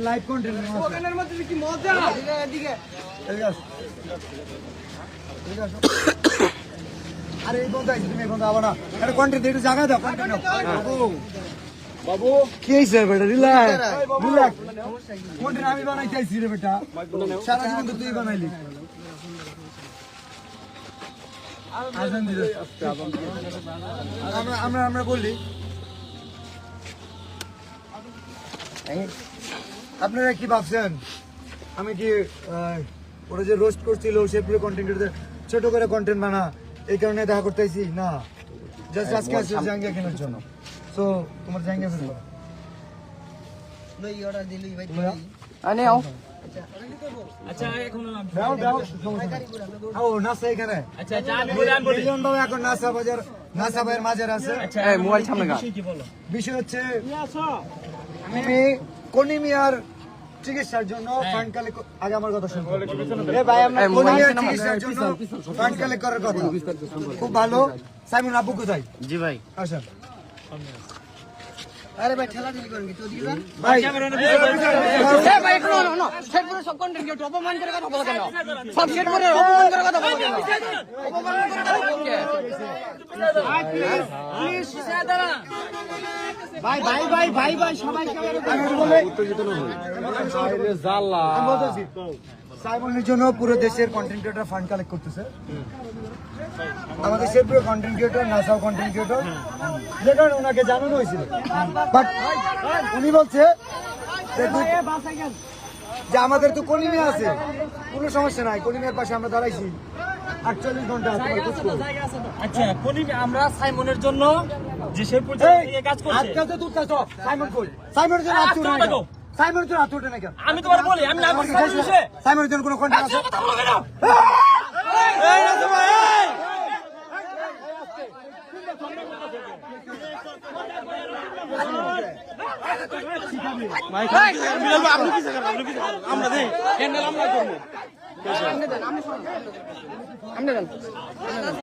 live content ওখানের মধ্যে কি মজা এদিকে আরে এই বন্ধু আইছে তুমি এখন আবার না এটা কন্টেন্ট একটু জায়গা দাও কন্টেন্ট বাবু বাবু কি হইছে বেটা রিল্যাক্স রিল্যাক্স কন্টেন্ট আমি বানাইতেছি রে বেটা সারা জীবন তো তুই বানাইলি আজান দিল আমরা বললি আপনারা কি ভাবছেন আমি কি ওরা যে রোস্ট করছিল সে পুরো কন্টেন্ট ছোট করে কন্টেন্ট বানা এই কারণে দেখা করতেছি না জাস্ট আজকে আসছে জাঙ্গিয়া কেনার জন্য সো তোমার জাঙ্গিয়া ফেলবো লই অর্ডার দিলি ভাই আনে আও আচ্ছা এখন দাও দাও ও নাসা এখানে আচ্ছা আচ্ছা আমি বলি মিলিয়ন বাবু এখন নাসা বাজার নাসা ভাইয়ের মাঝে আছে আচ্ছা এই মোবাইল সামনে গা বিষয় হচ্ছে আমি কোনিমিয়ার চিকিৎসার জন্য ফান্ড কালেক্ট আগে আমার কথা শুনুন এ ভাই আমরা কোনিমিয়ার চিকিৎসার জন্য ফান্ড কালেক্ট করার কথা খুব ভালো সাইমন আব্বু কোথায় জি ভাই আসেন আরে ভাই ঠেলা ঠেলি করেন কি তো দিবেন ভাই এ ভাই একটু না সেট করে সব কন্টেন্ট কেউ অপমান করে কথা বলা কেন সব সেট করে অপমান করে কথা বলা কেন অপমান করে কথা বলকে ভাই প্লিজ দাঁড়া ভাই ভাই ভাই ভাই ভাই সবাই বলে উত্তেজিত না হয় আরে জাল্লা আমি বলতেছি সাইমনের জন্য পুরো দেশের কন্টেন্ট ক্রিয়েটর ফান্ড কালেক্ট করতেছে আমাদের সে পুরো কন্টেন্ট ক্রিয়েটর নাসাও কন্টেন্ট ক্রিয়েটর যে কারণে ওনাকে জানানো হয়েছিল বাট উনি বলছে যে আমাদের তো কলিমিয়া আছে কোনো সমস্যা নাই কলিমিয়ার পাশে আমরা দাঁড়াইছি 48 ঘন্টা আচ্ছা কলিমিয়া আমরা সাইমনের জন্য যে সে পর্যন্ত কাজ করছে আজকাল তো তুই তো সাইমন কই সাইমনের জন্য আজ উঠে না সাইমনের জন্য আজ উঠে না কেন আমি তোমার বলি আমি না করছি সাইমনের জন্য কোনো কন্টেন্ট আছে কথা বলো কেন এই না ভাই আমরা দেই ক্যান্ডেল আমরা করব